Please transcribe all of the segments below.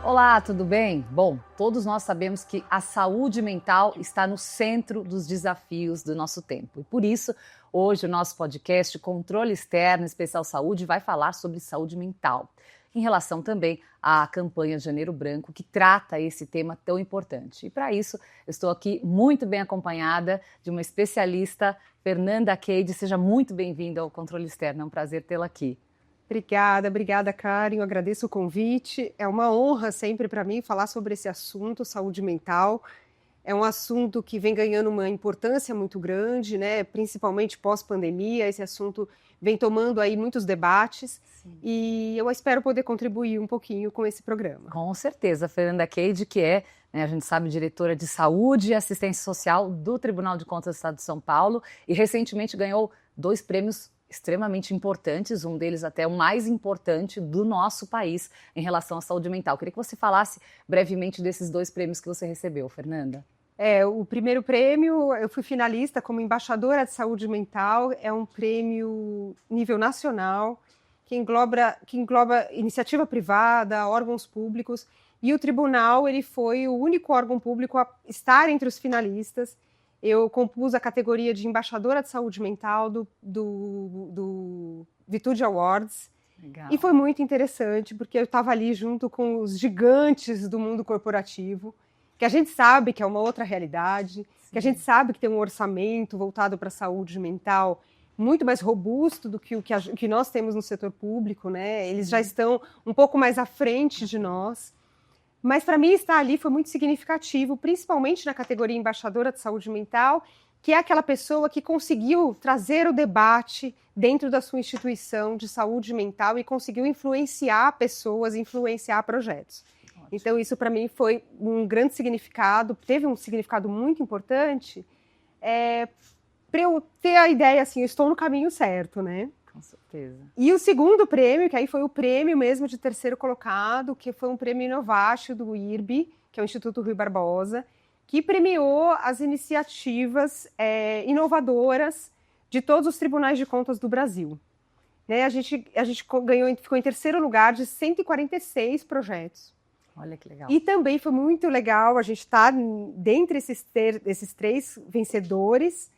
Olá, tudo bem? Bom, todos nós sabemos que a saúde mental está no centro dos desafios do nosso tempo. E por isso, hoje o nosso podcast Controle Externo Especial Saúde vai falar sobre saúde mental, em relação também à campanha Janeiro Branco, que trata esse tema tão importante. E para isso, eu estou aqui muito bem acompanhada de uma especialista, Fernanda Cade. Seja muito bem-vinda ao Controle Externo, é um prazer tê-la aqui. Obrigada, Karen. Eu agradeço o convite. É uma honra sempre para mim falar sobre esse assunto, saúde mental. É um assunto que vem ganhando uma importância muito grande, né? Principalmente pós-pandemia. Esse assunto vem tomando aí muitos debates. Sim. E eu espero poder contribuir um pouquinho com esse programa. Com certeza, Fernanda Cade, que é, a gente sabe, diretora de Saúde e Assistência Social do Tribunal de Contas do Estado de São Paulo, e recentemente ganhou 2 prêmios extremamente importantes, um deles até o mais importante do nosso país em relação à saúde mental. Queria que você falasse brevemente desses 2 prêmios que você recebeu, Fernanda. O primeiro prêmio, eu fui finalista como embaixadora de saúde mental, é um prêmio nível nacional, que engloba iniciativa privada, órgãos públicos, e o tribunal ele foi o único órgão público a estar entre os finalistas. Eu compus a categoria de embaixadora de saúde mental do Vitude Awards. Legal. E foi muito interessante, porque eu estava ali junto com os gigantes do mundo corporativo, que a gente sabe que é uma outra realidade, sim, que a gente sabe que tem um orçamento voltado para a saúde mental muito mais robusto do que o que nós temos no setor público, né? Eles já estão um pouco mais à frente de nós. Mas para mim estar ali foi muito significativo, principalmente na categoria embaixadora de saúde mental, que é aquela pessoa que conseguiu trazer o debate dentro da sua instituição de saúde mental e conseguiu influenciar pessoas, influenciar projetos. Ótimo. Então isso para mim foi um grande significado, teve um significado muito importante, para eu ter a ideia assim, eu estou no caminho certo, né? Com certeza. E o segundo prêmio, que aí foi o prêmio mesmo de terceiro colocado, que foi um prêmio Inovatio do IRB, que é o Instituto Rui Barbosa, que premiou as iniciativas inovadoras de todos os tribunais de contas do Brasil. Né, a gente ficou em terceiro lugar de 146 projetos. Olha que legal. E também foi muito legal a gente estar dentre esses 3 vencedores,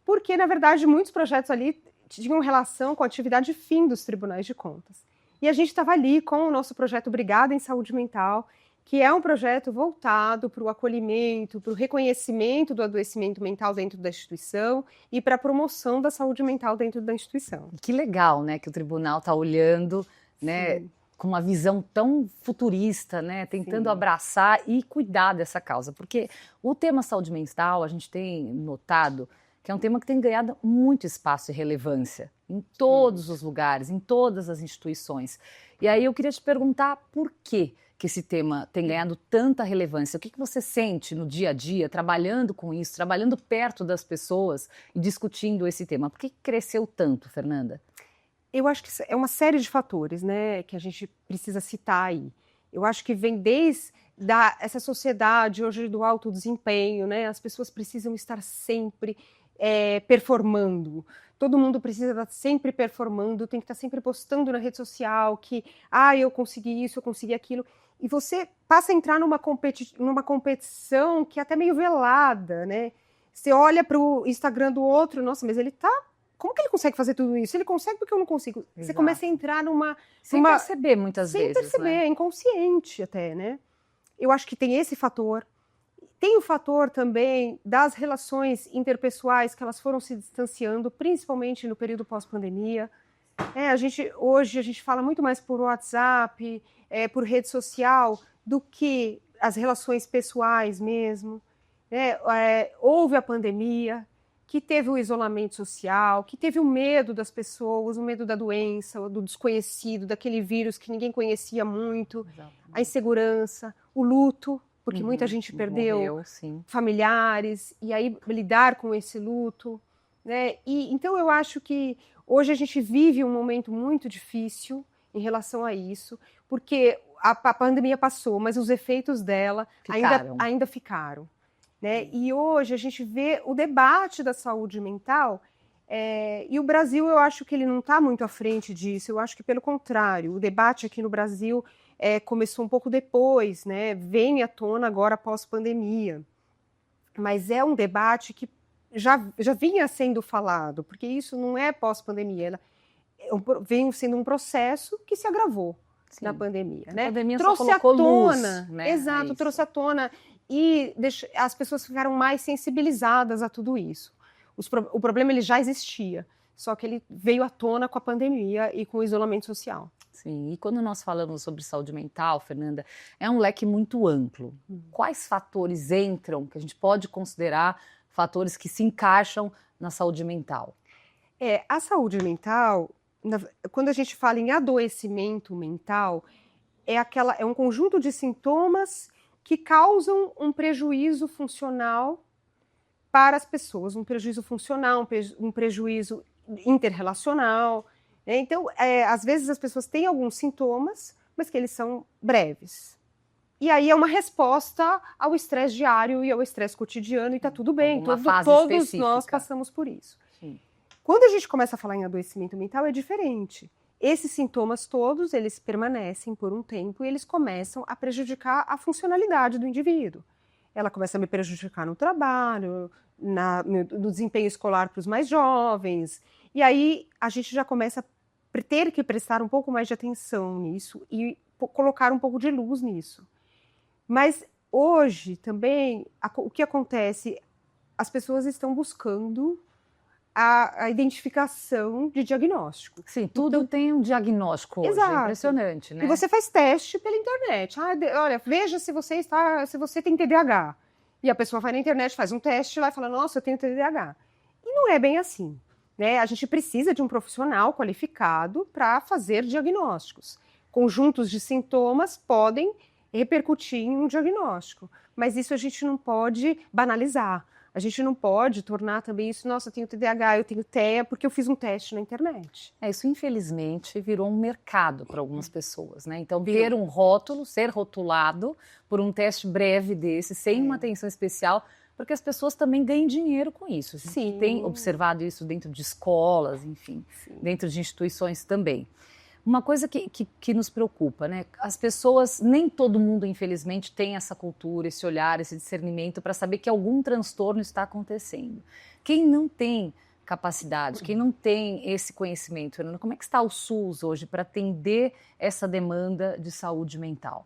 porque, na verdade, muitos projetos ali tinham relação com a atividade fim dos tribunais de contas. E a gente estava ali com o nosso projeto Brigada em Saúde Mental, que é um projeto voltado para o acolhimento, para o reconhecimento do adoecimento mental dentro da instituição e para a promoção da saúde mental dentro da instituição. Que legal, né, que o tribunal está olhando, né, com uma visão tão futurista, né, tentando abraçar e cuidar dessa causa, porque o tema saúde mental, a gente tem notado que é um tema que tem ganhado muito espaço e relevância em todos os lugares, em todas as instituições. E aí eu queria te perguntar por que esse tema tem ganhado tanta relevância. O que você sente no dia a dia, trabalhando com isso, trabalhando perto das pessoas e discutindo esse tema? Por que cresceu tanto, Fernanda? Eu acho que é uma série de fatores, né, que a gente precisa citar aí. Eu acho que vem desde essa sociedade hoje do alto desempenho, né, as pessoas precisam estar sempre performando. Todo mundo precisa estar sempre performando, tem que estar sempre postando na rede social que eu consegui isso, eu consegui aquilo. E você passa a entrar numa competição que é até meio velada, né? Você olha para o Instagram do outro, nossa, mas ele tá... Como que ele consegue fazer tudo isso? Ele consegue porque eu não consigo. Exato. Você começa a entrar sem perceber muitas vezes. Sem perceber, né? Inconsciente até, né? Eu acho que tem esse fator. Tem o fator também das relações interpessoais que elas foram se distanciando, principalmente no período pós-pandemia. Hoje a gente fala muito mais por WhatsApp, por rede social, do que as relações pessoais mesmo. Houve a pandemia, que teve o isolamento social, que teve o medo das pessoas, o medo da doença, do desconhecido, daquele vírus que ninguém conhecia muito, exatamente. A insegurança, o luto, porque muita gente perdeu familiares, e aí lidar com esse luto, né? E então eu acho que hoje a gente vive um momento muito difícil em relação a isso, porque a pandemia passou, mas os efeitos dela ainda ficaram. Né? E hoje a gente vê o debate da saúde mental, e o Brasil, eu acho que ele não está muito à frente disso. Eu acho que, pelo contrário, o debate aqui no Brasil começou um pouco depois, né? Vem à tona agora pós-pandemia. Mas é um debate que já vinha sendo falado, porque isso não é pós-pandemia, vem sendo um processo que se agravou. Sim. Na pandemia, né? A pandemia trouxe só colocou à tona, luz, né? Exato, trouxe à tona e as pessoas ficaram mais sensibilizadas a tudo isso. O problema ele já existia, só que ele veio à tona com a pandemia e com o isolamento social. Sim, e quando nós falamos sobre saúde mental, Fernanda, é um leque muito amplo. Quais fatores entram, que a gente pode considerar fatores que se encaixam na saúde mental? A saúde mental, quando a gente fala em adoecimento mental, é um conjunto de sintomas que causam um prejuízo funcional para as pessoas, um prejuízo funcional, um prejuízo interrelacional. Então, às vezes as pessoas têm alguns sintomas, mas que eles são breves. E aí é uma resposta ao estresse diário e ao estresse cotidiano e está tudo bem. Todos nós passamos por isso. Sim. Quando a gente começa a falar em adoecimento mental, é diferente. Esses sintomas todos, eles permanecem por um tempo e eles começam a prejudicar a funcionalidade do indivíduo. Ela começa a me prejudicar no trabalho, no desempenho escolar para os mais jovens. E aí a gente já começa a ter que prestar um pouco mais de atenção nisso e colocar um pouco de luz nisso. Mas hoje também, o que acontece? As pessoas estão buscando a identificação de diagnóstico. Sim, tudo então, tem um diagnóstico hoje, exato. É impressionante, né? E você faz teste pela internet. Olha, veja se você tem TDAH. E a pessoa vai na internet, faz um teste lá e fala, nossa, eu tenho TDAH. E não é bem assim, né? A gente precisa de um profissional qualificado para fazer diagnósticos. Conjuntos de sintomas podem repercutir em um diagnóstico, mas isso a gente não pode banalizar. A gente não pode tornar também isso, nossa, eu tenho TDAH, eu tenho TEA, porque eu fiz um teste na internet. Isso infelizmente virou um mercado para algumas pessoas, né? Então ter um rótulo, ser rotulado por um teste breve desse, sem uma atenção especial, porque as pessoas também ganham dinheiro com isso. A gente Sim. tem observado isso dentro de escolas, enfim, sim, dentro de instituições também. Uma coisa que nos preocupa, né? As pessoas, nem todo mundo, infelizmente, tem essa cultura, esse olhar, esse discernimento para saber que algum transtorno está acontecendo. Quem não tem capacidade, quem não tem esse conhecimento, como é que está o SUS hoje para atender essa demanda de saúde mental?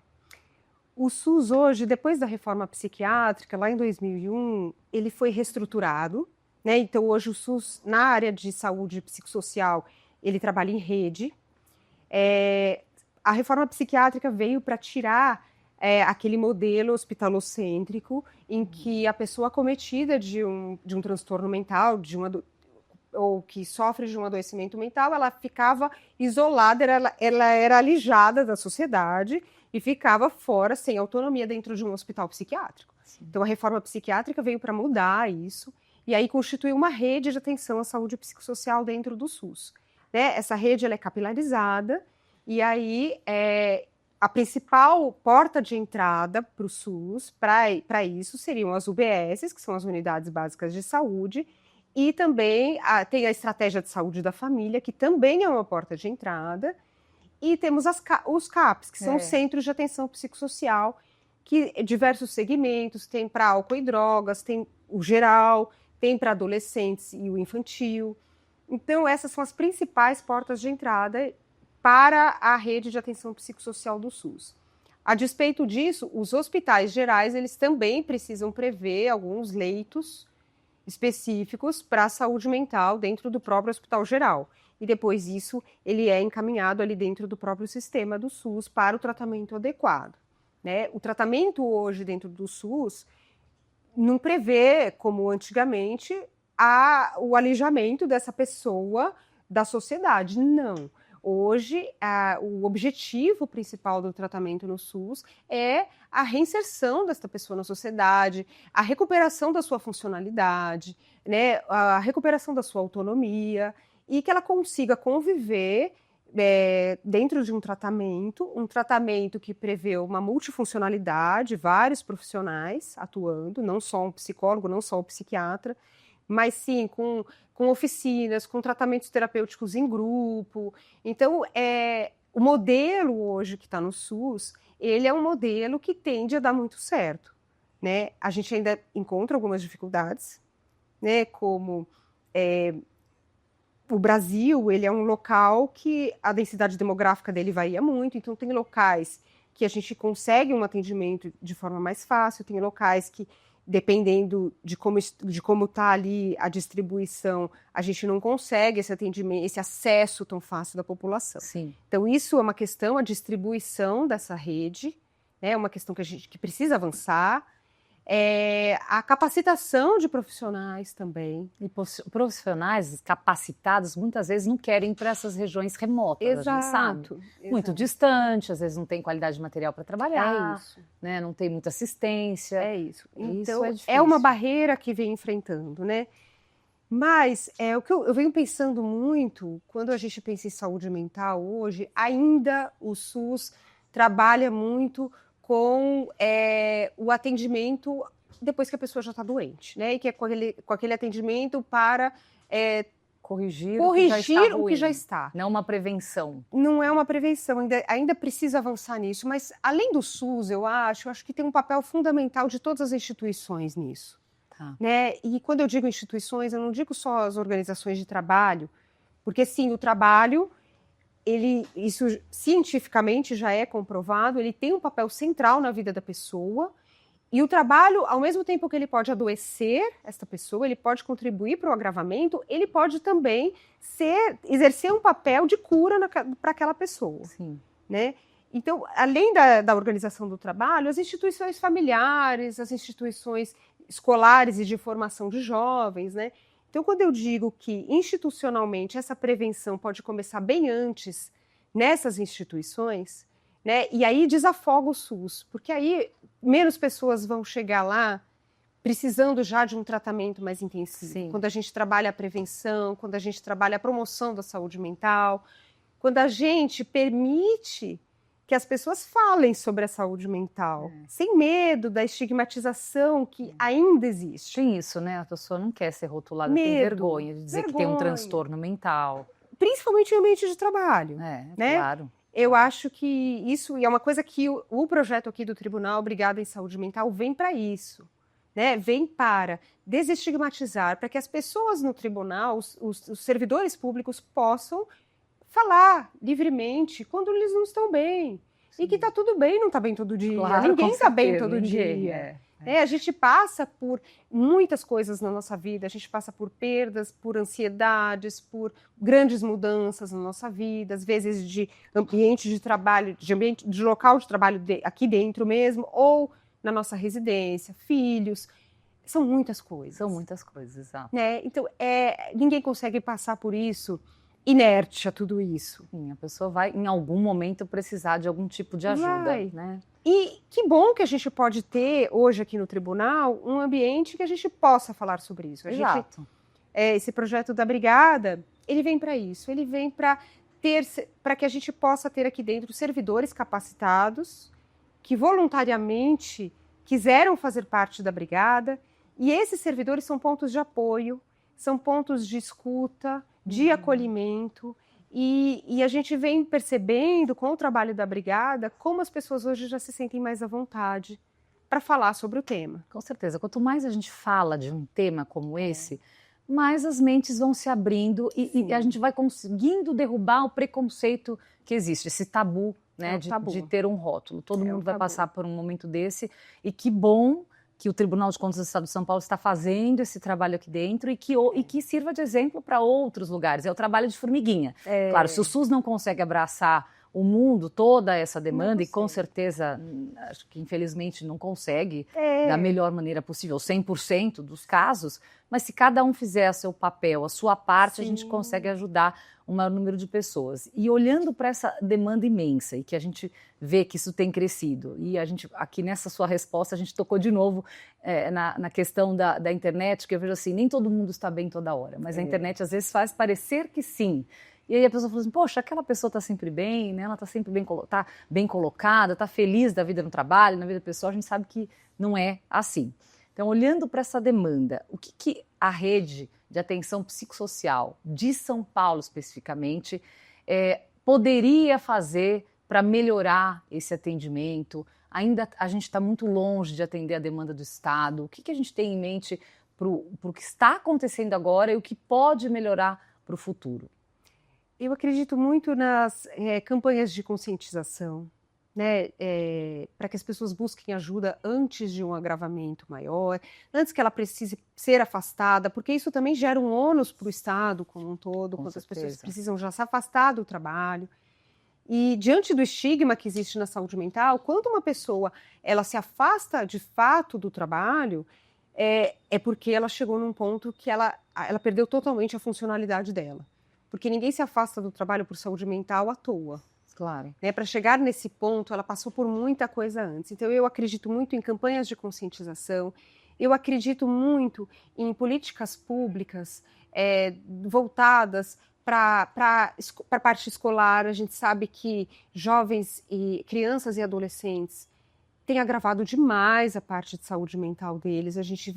O SUS hoje, depois da reforma psiquiátrica, lá em 2001, ele foi reestruturado, né? Então hoje o SUS, na área de saúde psicossocial, ele trabalha em rede. A reforma psiquiátrica veio para tirar aquele modelo hospitalocêntrico em que a pessoa acometida de um transtorno mental, ou que sofre de um adoecimento mental, ela ficava isolada, ela era alijada da sociedade e ficava fora, sem autonomia, dentro de um hospital psiquiátrico. Sim. Então a reforma psiquiátrica veio para mudar isso e aí constituiu uma rede de atenção à saúde psicossocial dentro do SUS. Né? Essa rede ela é capilarizada e aí a principal porta de entrada para o SUS, para isso, seriam as UBSs, que são as Unidades Básicas de Saúde, e também tem a Estratégia de Saúde da Família, que também é uma porta de entrada, e temos os CAPs, que são os Centros de Atenção Psicossocial, que diversos segmentos, tem para álcool e drogas, tem o geral, tem para adolescentes e o infantil. Então, essas são as principais portas de entrada para a rede de atenção psicossocial do SUS. A despeito disso, os hospitais gerais, eles também precisam prever alguns leitos específicos para a saúde mental dentro do próprio hospital geral. E depois isso, ele é encaminhado ali dentro do próprio sistema do SUS para o tratamento adequado. Né? O tratamento hoje dentro do SUS não prevê, como antigamente, o alijamento dessa pessoa da sociedade. Não. Hoje, o objetivo principal do tratamento no SUS é a reinserção dessa pessoa na sociedade, a recuperação da sua funcionalidade, né, a recuperação da sua autonomia e que ela consiga conviver dentro de um tratamento que prevê uma multifuncionalidade, vários profissionais atuando, não só um psicólogo, não só um psiquiatra, mas sim com oficinas, com tratamentos terapêuticos em grupo. Então, o modelo hoje que está no SUS, ele é um modelo que tende a dar muito certo, né? A gente ainda encontra algumas dificuldades, né? Como o Brasil, ele é um local que a densidade demográfica dele varia muito, então tem locais que a gente consegue um atendimento de forma mais fácil, tem locais que, dependendo de como está ali a distribuição, a gente não consegue esse atendimento, esse acesso tão fácil da população. Sim. Então, isso é uma questão, a distribuição dessa rede, né, é uma questão que precisa avançar. A capacitação de profissionais também. E profissionais capacitados muitas vezes não querem ir para essas regiões remotas, Exato, a gente sabe. Muito distante, às vezes não tem qualidade de material para trabalhar, isso. Né? Não tem muita assistência. É isso. Então, Isso é uma barreira que vem enfrentando, né? Mas o que eu venho pensando muito, quando a gente pensa em saúde mental hoje, ainda o SUS trabalha muito com o atendimento depois que a pessoa já está doente, né? E que é com aquele atendimento para corrigir o que já está. Não uma prevenção. Não é uma prevenção, ainda precisa avançar nisso. Mas, além do SUS, eu acho que tem um papel fundamental de todas as instituições nisso. Tá. Né? E quando eu digo instituições, eu não digo só as organizações de trabalho, porque, sim, o trabalho... isso cientificamente já é comprovado, ele tem um papel central na vida da pessoa, e o trabalho, ao mesmo tempo que ele pode adoecer essa pessoa, ele pode contribuir para o agravamento, ele pode também exercer um papel de cura para aquela pessoa. Sim. Né? Então, além da organização do trabalho, as instituições familiares, as instituições escolares e de formação de jovens, né? Então, quando eu digo que institucionalmente essa prevenção pode começar bem antes nessas instituições, né, e aí desafoga o SUS, porque aí menos pessoas vão chegar lá precisando já de um tratamento mais intensivo. Sim. Quando a gente trabalha a prevenção, quando a gente trabalha a promoção da saúde mental, quando a gente permite que as pessoas falem sobre a saúde mental, sem medo da estigmatização que ainda existe. Tem isso, né? A pessoa não quer ser rotulada, tem vergonha de dizer que tem um transtorno mental. Principalmente em ambiente de trabalho. Né? Claro. Eu acho que isso é uma coisa que o projeto aqui do Tribunal Brigada em Saúde Mental vem para isso. Né? Vem para desestigmatizar, para que as pessoas no tribunal, os servidores públicos possam falar livremente quando eles não estão bem. Sim. E que está tudo bem, não está bem todo dia. Claro, ninguém está bem todo dia. A gente passa por muitas coisas na nossa vida, a gente passa por perdas, por ansiedades, por grandes mudanças na nossa vida, às vezes de ambiente de trabalho, de local de trabalho aqui dentro mesmo, ou na nossa residência, filhos. São muitas coisas. São muitas coisas, exato. Né? Então, ninguém consegue passar por isso inerte a tudo isso. Sim, a pessoa vai, em algum momento, precisar de algum tipo de ajuda. Né? E que bom que a gente pode ter, hoje aqui no tribunal, um ambiente que a gente possa falar sobre isso. Exato. Esse projeto da Brigada, ele vem para isso. Ele vem para que a gente possa ter aqui dentro servidores capacitados, que voluntariamente quiseram fazer parte da Brigada. E esses servidores são pontos de apoio, são pontos de escuta, de acolhimento, e a gente vem percebendo com o trabalho da Brigada como as pessoas hoje já se sentem mais à vontade para falar sobre o tema. Com certeza, quanto mais a gente fala de um tema como esse, mais as mentes vão se abrindo e a gente vai conseguindo derrubar o preconceito que existe, esse tabu, né, de ter um rótulo. Todo mundo vai passar por um momento desse, e que bom que o Tribunal de Contas do Estado de São Paulo está fazendo esse trabalho aqui dentro e que sirva de exemplo para outros lugares. É o trabalho de formiguinha. Claro, se o SUS não consegue abraçar o mundo, toda essa demanda, e com certeza, acho que infelizmente não consegue da melhor maneira possível, 100% dos casos, mas se cada um fizer o seu papel, a sua parte, a gente consegue ajudar um maior número de pessoas. E olhando para essa demanda imensa, e que a gente vê que isso tem crescido, e a gente, aqui nessa sua resposta, a gente tocou de novo na questão da internet, que eu vejo assim, nem todo mundo está bem toda hora, mas a internet às vezes faz parecer que sim. E aí a pessoa fala assim, poxa, aquela pessoa está sempre bem, né? Ela está sempre tá bem colocada, está feliz da vida no trabalho, na vida pessoal, a gente sabe que não é assim. Então, olhando para essa demanda, o que a rede de atenção psicossocial de São Paulo, especificamente, poderia fazer para melhorar esse atendimento? Ainda a gente está muito longe de atender a demanda do Estado. O que a gente tem em mente para o que está acontecendo agora e o que pode melhorar para o futuro? Eu acredito muito nas campanhas de conscientização, né, para que as pessoas busquem ajuda antes de um agravamento maior, antes que ela precise ser afastada, porque isso também gera um ônus para o Estado como um todo, quando as pessoas precisam já se afastar do trabalho. E diante do estigma que existe na saúde mental, quando uma pessoa ela se afasta de fato do trabalho, é porque ela chegou num ponto que ela perdeu totalmente a funcionalidade dela. Porque ninguém se afasta do trabalho por saúde mental à toa. Claro. Né? Para chegar nesse ponto, ela passou por muita coisa antes. Então, eu acredito muito em campanhas de conscientização, eu acredito muito em políticas públicas voltadas para a parte escolar. A gente sabe que jovens e crianças e adolescentes têm agravado demais a parte de saúde mental deles. A gente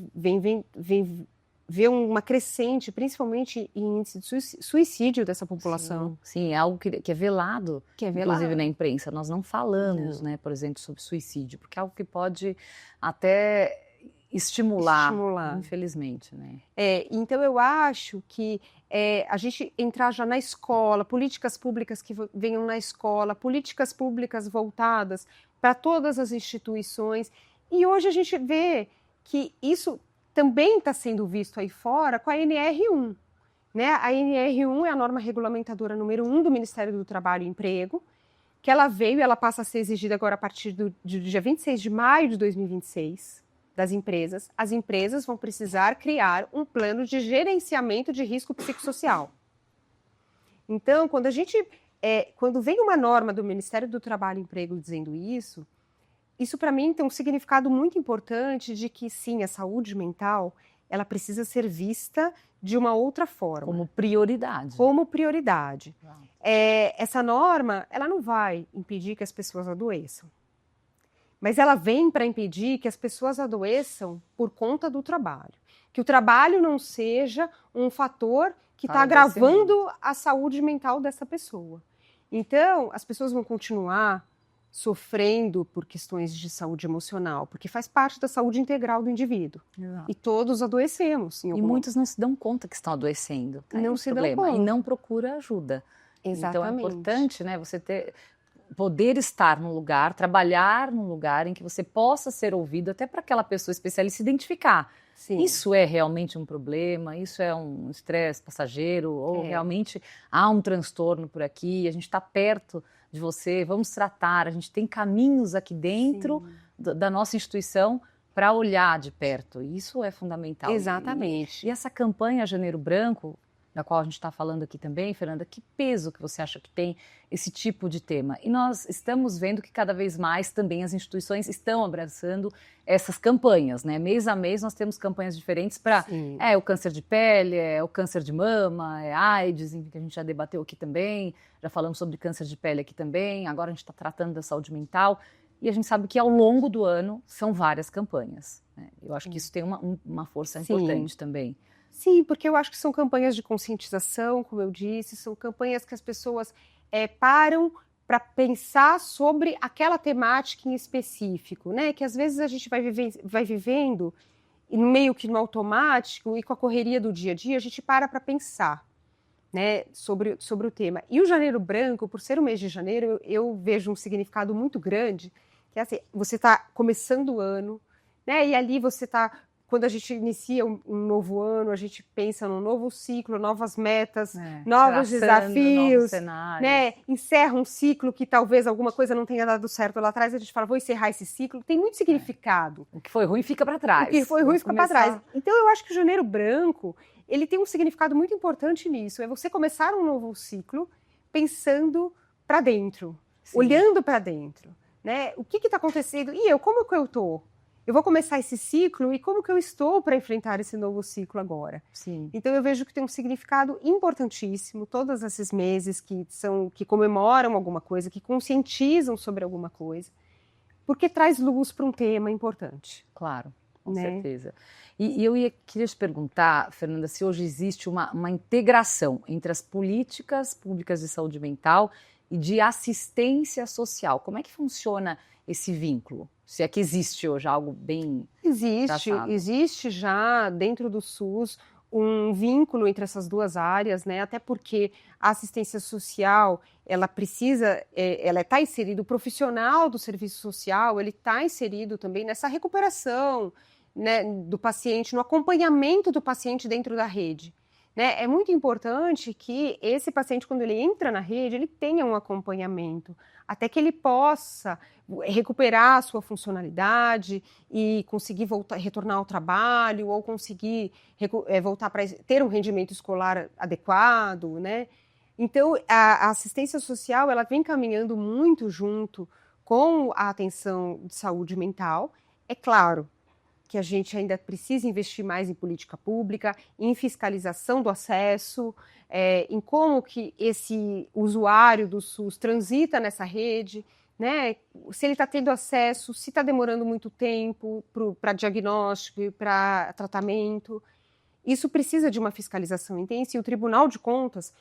vê uma crescente, principalmente em índice de suicídio dessa população. Sim, é algo que é velado, inclusive na imprensa. Nós não falamos, né, por exemplo, sobre suicídio, porque é algo que pode até estimular. Infelizmente. Né? Então, eu acho que a gente entrar já na escola, políticas públicas que venham na escola, políticas públicas voltadas para todas as instituições. E hoje a gente vê que isso também está sendo visto aí fora com a NR1. Né? A NR1 é a norma regulamentadora número 1 do Ministério do Trabalho e Emprego, que ela veio e ela passa a ser exigida agora a partir do dia 26 de maio de 2026 das empresas. As empresas vão precisar criar um plano de gerenciamento de risco psicossocial. Então, quando vem uma norma do Ministério do Trabalho e Emprego dizendo isso para mim tem um significado muito importante de que, sim, a saúde mental, ela precisa ser vista de uma outra forma. Como prioridade. Como prioridade. Essa norma, ela não vai impedir que as pessoas adoeçam. Mas ela vem para impedir que as pessoas adoeçam por conta do trabalho. Que o trabalho não seja um fator que está agravando a saúde mental dessa pessoa. Então, as pessoas vão continuar sofrendo por questões de saúde emocional, porque faz parte da saúde integral do indivíduo. Exato. E todos adoecemos. E muitos não se dão conta que estão adoecendo. Não se dão conta. E não procura ajuda. Exatamente. Então é importante, né, você poder estar num lugar, trabalhar num lugar em que você possa ser ouvido, até para aquela pessoa especialista se identificar. Sim. Isso é realmente um problema? Isso é um estresse passageiro? Ou realmente há um transtorno por aqui? A gente está perto de você, vamos tratar, a gente tem caminhos aqui dentro da nossa instituição para olhar de perto, isso é fundamental. Exatamente. E essa campanha Janeiro Branco, da qual a gente está falando aqui também, Fernanda, que peso que você acha que tem esse tipo de tema? E nós estamos vendo que cada vez mais também as instituições estão abraçando essas campanhas, né? Mês a mês nós temos campanhas diferentes para o câncer de pele, o câncer de mama, AIDS, que a gente já debateu aqui também, já falamos sobre câncer de pele aqui também, agora a gente está tratando da saúde mental, e a gente sabe que ao longo do ano são várias campanhas. Né? Eu acho que isso tem uma força importante também. Sim, porque eu acho que são campanhas de conscientização, como eu disse, são campanhas que as pessoas param para pensar sobre aquela temática em específico, né? Que às vezes a gente vai vivendo meio que no automático e com a correria do dia a dia, a gente para pensar, né, sobre o tema. E o Janeiro Branco, por ser o mês de janeiro, eu vejo um significado muito grande, que é assim, você está começando o ano, né? E ali você está... Quando a gente inicia um novo ano, a gente pensa num novo ciclo, novas metas, novos desafios, né? Encerra um ciclo que talvez alguma coisa não tenha dado certo lá atrás, a gente fala, vou encerrar esse ciclo. Tem muito significado. O que foi ruim fica para trás. O que foi ruim fica para trás. Então, eu acho que o Janeiro Branco, ele tem um significado muito importante nisso. É você começar um novo ciclo pensando para dentro, olhando para dentro, né? O que está acontecendo? E como que eu estou? Eu vou começar esse ciclo e como que eu estou para enfrentar esse novo ciclo agora? Sim. Então eu vejo que tem um significado importantíssimo, todos esses meses que comemoram alguma coisa, que conscientizam sobre alguma coisa, porque traz luz para um tema importante. Claro, com certeza. E eu queria te perguntar, Fernanda, se hoje existe uma integração entre as políticas públicas de saúde mental e de assistência social. Como é que funciona esse vínculo? Se é que existe hoje algo bem traçado. Existe já dentro do SUS um vínculo entre essas duas áreas, né? Até porque a assistência social, ela precisa, ela está inserida, o profissional do serviço social, ele está inserido também nessa recuperação, né, do paciente, no acompanhamento do paciente dentro da rede. Né? É muito importante que esse paciente, quando ele entra na rede, ele tenha um acompanhamento, até que ele possa recuperar a sua funcionalidade e conseguir retornar ao trabalho ou conseguir voltar para ter um rendimento escolar adequado, né? Então, a assistência social, ela vem caminhando muito junto com a atenção de saúde mental. É claro que a gente ainda precisa investir mais em política pública, em fiscalização do acesso, em como que esse usuário do SUS transita nessa rede, né? Se ele está tendo acesso, se está demorando muito tempo para diagnóstico e para tratamento. Isso precisa de uma fiscalização intensa e o Tribunal de Contas,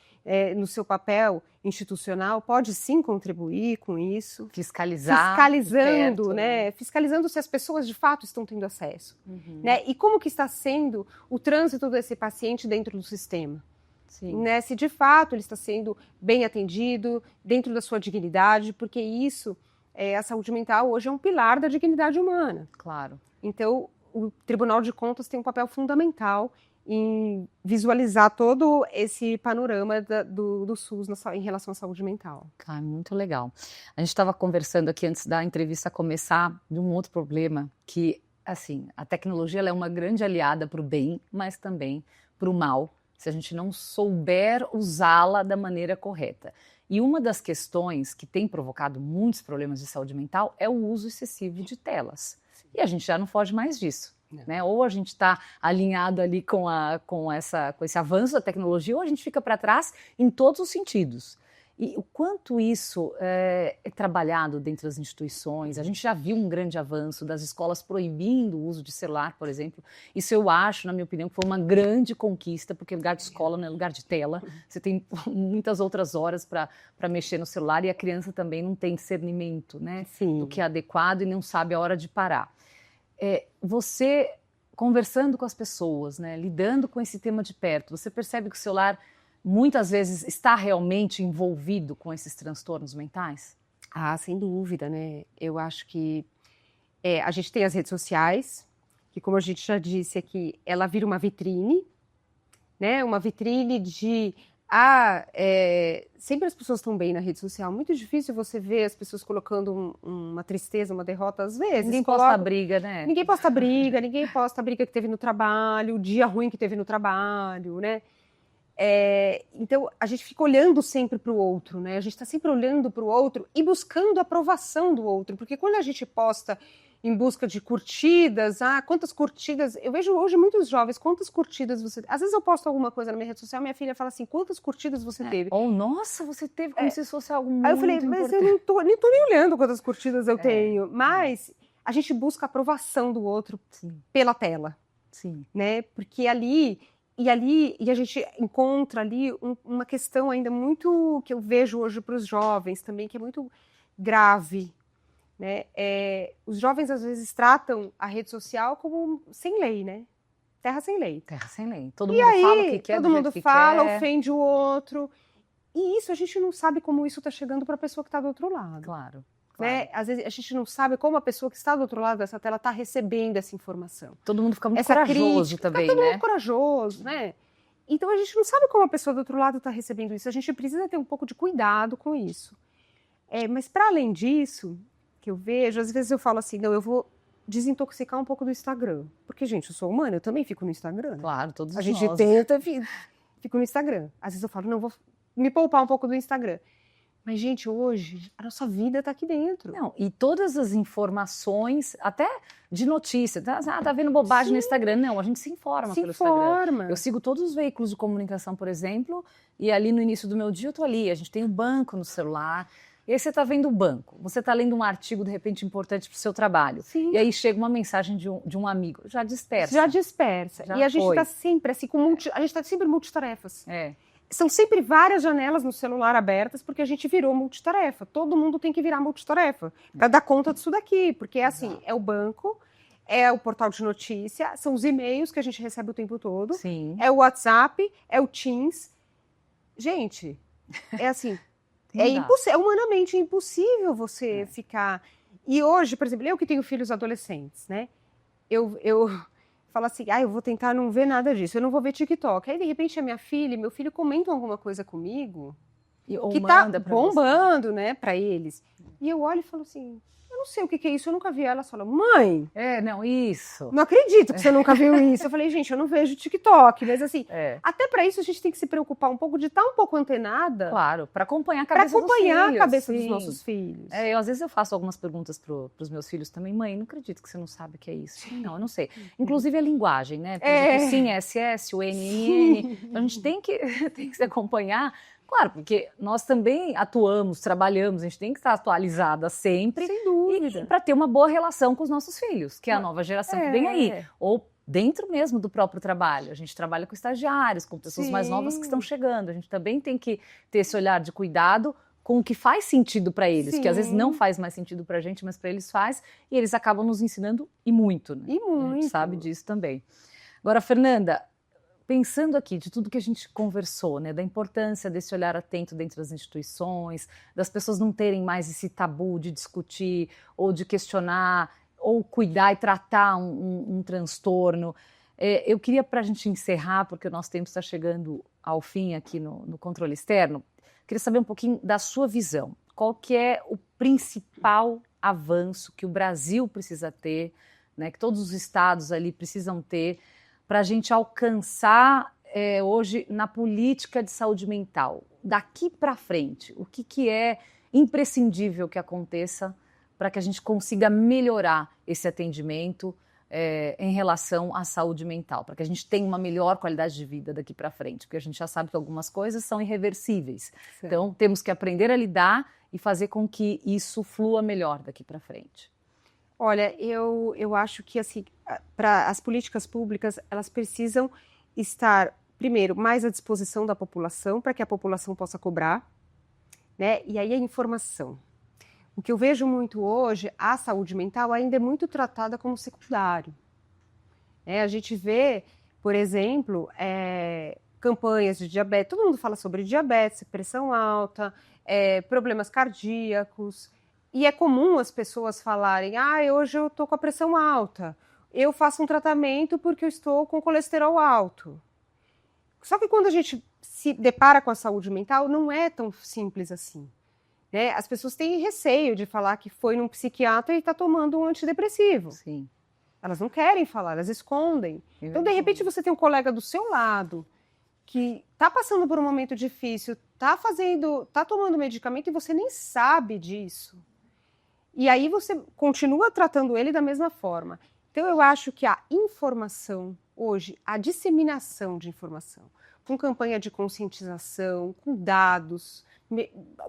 no seu papel institucional, pode sim contribuir com isso. Fiscalizando, perto, né? Fiscalizando se as pessoas de fato estão tendo acesso. Né? E como que está sendo o trânsito desse paciente dentro do sistema. Né? Se de fato ele está sendo bem atendido, dentro da sua dignidade, porque isso, a saúde mental hoje é um pilar da dignidade humana. Claro. Então, o Tribunal de Contas tem um papel fundamental em visualizar todo esse panorama do SUS em relação à saúde mental. Muito legal. A gente estava conversando aqui antes da entrevista começar de um outro problema que, assim, a tecnologia ela é uma grande aliada para o bem, mas também para o mal, se a gente não souber usá-la da maneira correta. E uma das questões que tem provocado muitos problemas de saúde mental é o uso excessivo de telas. E a gente já não foge mais disso. Né? Ou a gente está alinhado ali com esse avanço da tecnologia, ou a gente fica para trás em todos os sentidos. E o quanto isso é trabalhado dentro das instituições, a gente já viu um grande avanço das escolas proibindo o uso de celular, por exemplo. Isso eu acho, na minha opinião, que foi uma grande conquista, porque lugar de escola não é lugar de tela. Você tem muitas outras horas para mexer no celular e a criança também não tem discernimento, né, do que é adequado e não sabe a hora de parar. Você, conversando com as pessoas, né, lidando com esse tema de perto, você percebe que o celular muitas vezes está realmente envolvido com esses transtornos mentais? Ah, sem dúvida, né? Eu acho que a gente tem as redes sociais, que como a gente já disse aqui, ela vira uma vitrine, né? Uma vitrine de... sempre as pessoas estão bem na rede social. Muito difícil você ver as pessoas colocando uma tristeza, uma derrota, às vezes. Ninguém posta briga, né? Ninguém posta a briga que teve no trabalho, o dia ruim que teve no trabalho, né? Então, a gente fica olhando sempre para o outro, né? A gente está sempre olhando para o outro e buscando a aprovação do outro. Porque quando a gente posta em busca de curtidas, quantas curtidas... Eu vejo hoje muitos jovens, quantas curtidas você... Às vezes eu posto alguma coisa na minha rede social, minha filha fala assim, quantas curtidas você teve? Ou, nossa, você teve como se isso fosse algo muito Aí eu falei, mas eu nem tô nem olhando quantas curtidas eu tenho. Mas a gente busca a aprovação do outro pela tela. Sim. Né? Porque ali a gente encontra ali uma questão ainda muito... que eu vejo hoje para os jovens também, que é muito grave. Né? Os jovens às vezes tratam a rede social como sem lei, né? Terra sem lei. Terra sem lei. Todo mundo fala o que quer, todo mundo fala, ofende o outro. E isso a gente não sabe como isso está chegando para a pessoa que está do outro lado. Claro. Né? Às vezes a gente não sabe como a pessoa que está do outro lado dessa tela está recebendo essa informação. Todo mundo fica muito corajoso também, né? Todo mundo corajoso, né? Então a gente não sabe como a pessoa do outro lado está recebendo isso. A gente precisa ter um pouco de cuidado com isso. Mas para além disso, que eu vejo, às vezes eu falo assim, não, eu vou desintoxicar um pouco do Instagram. Porque, gente, eu sou humana, eu também fico no Instagram. Né? Claro, todos nós. A gente tenta, fico no Instagram. Às vezes eu falo, não, vou me poupar um pouco do Instagram. Mas, gente, hoje, a nossa vida está aqui dentro. Não, e todas as informações, até de notícia, tá vendo bobagem no Instagram. Não, a gente se informa pelo Instagram. Eu sigo todos os veículos de comunicação, por exemplo, e ali no início do meu dia eu tô ali, a gente tem um banco no celular, e aí você tá vendo o banco, você tá lendo um artigo, de repente, importante pro seu trabalho. Sim. E aí chega uma mensagem de um amigo, já dispersa. Já dispersa. E a gente está sempre, assim, a gente está sempre multitarefas. são sempre várias janelas no celular abertas, porque a gente virou multitarefa. Todo mundo tem que virar multitarefa para dar conta disso daqui, porque é assim, é o banco, é o portal de notícia, são os e-mails que a gente recebe o tempo todo, Sim. é o WhatsApp, é o Teams. Gente, é assim, é humanamente impossível você ficar... E hoje, por exemplo, eu que tenho filhos adolescentes, né? Eu falo assim, eu vou tentar não ver nada disso, eu não vou ver TikTok. Aí, de repente, a minha filha e meu filho comentam alguma coisa comigo que tá bombando, você, né, para eles. E eu olho e falo assim, eu não sei o que é isso, eu nunca vi. Ela fala, mãe... isso. Não acredito que você nunca viu isso. Eu falei, gente, eu não vejo TikTok, mas assim, até para isso a gente tem que se preocupar um pouco de estar um pouco antenada. Claro, para acompanhar a cabeça dos filhos. Para acompanhar a cabeça dos nossos filhos. Às vezes eu faço algumas perguntas para os meus filhos também. Mãe, não acredito que você não sabe o que é isso. Não, eu não sei. Inclusive a linguagem, né? Por exemplo, sim, SS, o NN. Então a gente tem que se acompanhar. Claro, porque nós também atuamos, trabalhamos, a gente tem que estar atualizada sempre. Sem dúvida. E para ter uma boa relação com os nossos filhos, que é a nova geração que vem aí. Ou dentro mesmo do próprio trabalho. A gente trabalha com estagiários, com pessoas mais novas que estão chegando. A gente também tem que ter esse olhar de cuidado com o que faz sentido para eles, que às vezes não faz mais sentido para a gente, mas para eles faz. E eles acabam nos ensinando e muito, né? E muito. A gente sabe disso também. Agora, Fernanda... Pensando aqui de tudo que a gente conversou, né, da importância desse olhar atento dentro das instituições, das pessoas não terem mais esse tabu de discutir ou de questionar ou cuidar e tratar um transtorno. Eu queria, para a gente encerrar, porque o nosso tempo está chegando ao fim aqui no Controle Externo, queria saber um pouquinho da sua visão. Qual que é o principal avanço que o Brasil precisa ter, né, que todos os estados ali precisam ter, para a gente alcançar hoje na política de saúde mental? Daqui para frente, o que é imprescindível que aconteça para que a gente consiga melhorar esse atendimento em relação à saúde mental, para que a gente tenha uma melhor qualidade de vida daqui para frente, porque a gente já sabe que algumas coisas são irreversíveis. Sim. Então, temos que aprender a lidar e fazer com que isso flua melhor daqui para frente. Olha, eu acho que assim, para as políticas públicas, elas precisam estar, primeiro, mais à disposição da população, para que a população possa cobrar, né? E aí a informação. O que eu vejo muito hoje, a saúde mental ainda é muito tratada como secundário. A gente vê, por exemplo, campanhas de diabetes, todo mundo fala sobre diabetes, pressão alta, problemas cardíacos. E é comum as pessoas falarem, hoje eu estou com a pressão alta, eu faço um tratamento porque eu estou com colesterol alto. Só que quando a gente se depara com a saúde mental, não é tão simples assim. Né? As pessoas têm receio de falar que foi num psiquiatra e está tomando um antidepressivo. Sim. Elas não querem falar, elas escondem. Então, de repente, você tem um colega do seu lado que está passando por um momento difícil, está tomando medicamento e você nem sabe disso. E aí você continua tratando ele da mesma forma. Então eu acho que a informação hoje, a disseminação de informação, com campanha de conscientização, com dados,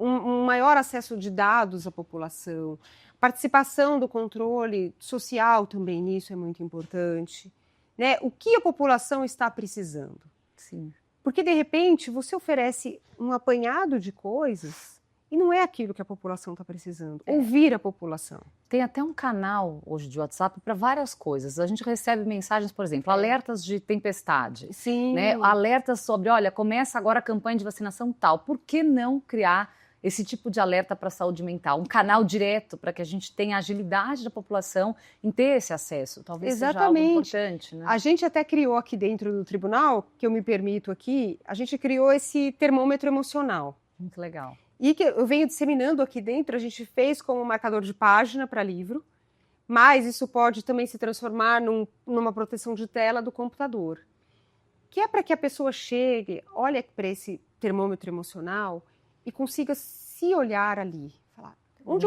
um maior acesso de dados à população, participação do controle social também nisso é muito importante. Né? O que a população está precisando? Sim. Porque de repente você oferece um apanhado de coisas e não é aquilo que a população está precisando. Ouvir a população. Tem até um canal hoje de WhatsApp para várias coisas. A gente recebe mensagens, por exemplo, alertas de tempestade. Sim. Né? Alertas sobre, olha, começa agora a campanha de vacinação tal. Por que não criar esse tipo de alerta para a saúde mental? Um canal direto para que a gente tenha agilidade da população em ter esse acesso. Talvez seja algo importante. Né? A gente até criou aqui dentro do tribunal, que eu me permito aqui, a gente criou esse termômetro emocional. Muito legal. E que eu venho disseminando aqui dentro, a gente fez como marcador de página para livro, mas isso pode também se transformar numa proteção de tela do computador. Que é para que a pessoa chegue, olhe para esse termômetro emocional e consiga se olhar ali. Falar, onde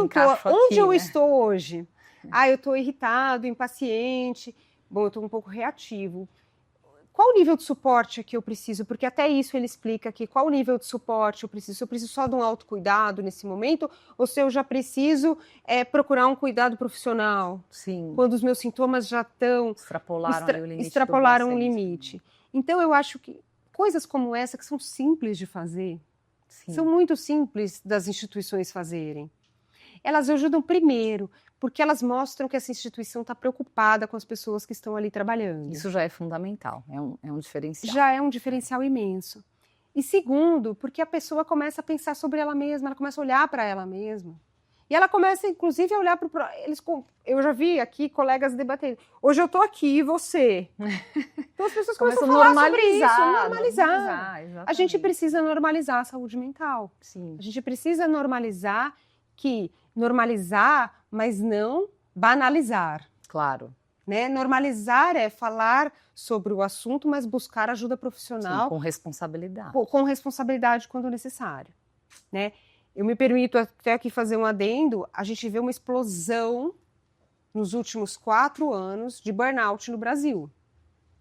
eu estou hoje? Eu estou irritado, impaciente, eu estou um pouco reativo. Qual o nível de suporte que eu preciso? Porque até isso ele explica aqui, qual o nível de suporte eu preciso? Se eu preciso só de um autocuidado nesse momento, ou se eu já preciso procurar um cuidado profissional? Sim. Quando os meus sintomas já estão... Extrapolaram o limite. Extrapolaram o limite. Então eu acho que coisas como essa que são simples de fazer, Sim. são muito simples das instituições fazerem. Elas ajudam primeiro, porque elas mostram que essa instituição está preocupada com as pessoas que estão ali trabalhando. Isso já é fundamental, é um diferencial. Já é um diferencial imenso. E segundo, porque a pessoa começa a pensar sobre ela mesma, ela começa a olhar para ela mesma. E ela começa, inclusive, a olhar para o... Eu já vi aqui colegas debatendo. Hoje eu estou aqui, e você? Então as pessoas começam a falar sobre isso, normalizar. A gente precisa normalizar a saúde mental. Sim. A gente precisa normalizar, mas não banalizar. Claro. Né? Normalizar é falar sobre o assunto, mas buscar ajuda profissional. Sim, com responsabilidade. Com responsabilidade quando necessário. Né? Eu me permito até aqui fazer um adendo, a gente vê uma explosão nos últimos 4 anos de burnout no Brasil.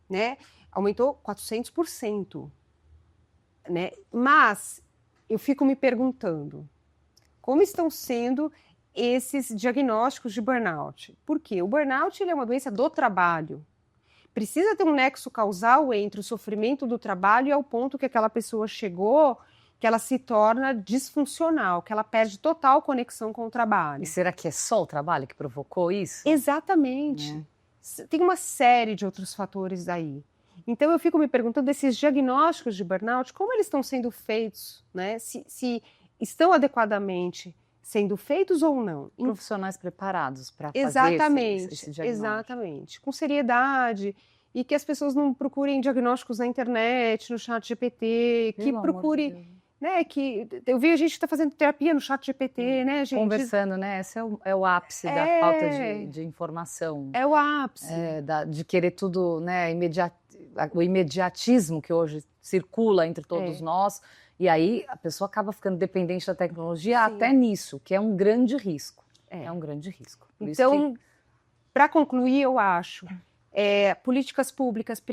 Né? Aumentou 400%. Né? Mas eu fico me perguntando, como estão sendo esses diagnósticos de burnout? Por quê? O burnout ele é uma doença do trabalho. Precisa ter um nexo causal entre o sofrimento do trabalho e ao ponto que aquela pessoa chegou, que ela se torna disfuncional, que ela perde total conexão com o trabalho. E será que é só o trabalho que provocou isso? Exatamente. Tem uma série de outros fatores aí. Então eu fico me perguntando, esses diagnósticos de burnout, como eles estão sendo feitos, né? Se estão adequadamente sendo feitos ou não. Profissionais preparados para fazer esse diagnóstico. Exatamente. Com seriedade. E que as pessoas não procurem diagnósticos na internet, no chat GPT, que procure... Né, que eu vi a gente está fazendo terapia no chat GPT, né, gente? Conversando, né? Esse é o ápice da falta de informação. É o ápice. De querer tudo, né? O imediatismo que hoje circula entre todos nós. E aí a pessoa acaba ficando dependente da tecnologia até nisso, que é um grande risco. É um grande risco. Então, para concluir, eu acho, políticas públicas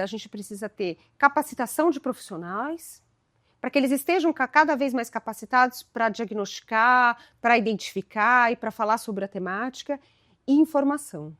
a gente precisa ter capacitação de profissionais, para que eles estejam cada vez mais capacitados para diagnosticar, para identificar e para falar sobre a temática, e informação,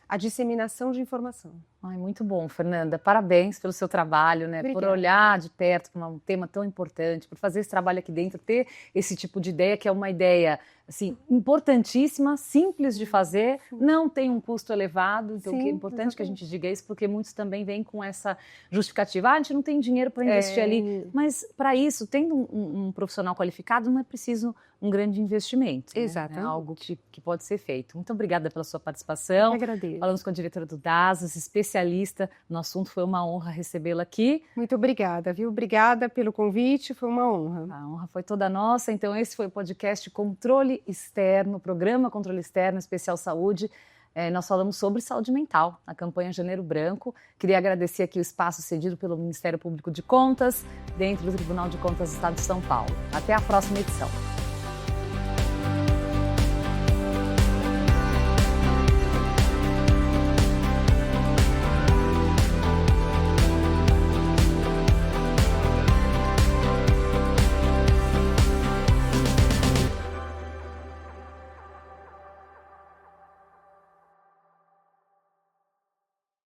a disseminação de informação. Ai, muito bom, Fernanda. Parabéns pelo seu trabalho, né? Por olhar de perto para um tema tão importante, por fazer esse trabalho aqui dentro, ter esse tipo de ideia, que é uma ideia assim, importantíssima, simples de fazer, não tem um custo elevado, então é importante que a gente diga isso, porque muitos também vêm com essa justificativa, a gente não tem dinheiro para investir ali, mas para isso, tendo um profissional qualificado, não é preciso um grande investimento. Exatamente. Né? É algo que pode ser feito. Muito obrigada pela sua participação. Eu agradeço. Falamos com a diretora do DASAS, especialista no assunto, foi uma honra recebê-la aqui. Muito obrigada, viu? Obrigada pelo convite, foi uma honra. A honra foi toda nossa, então esse foi o podcast Controle Externo, programa Controle Externo Especial Saúde. Nós falamos sobre saúde mental, na campanha Janeiro Branco. Queria agradecer aqui o espaço cedido pelo Ministério Público de Contas, dentro do Tribunal de Contas do Estado de São Paulo. Até a próxima edição.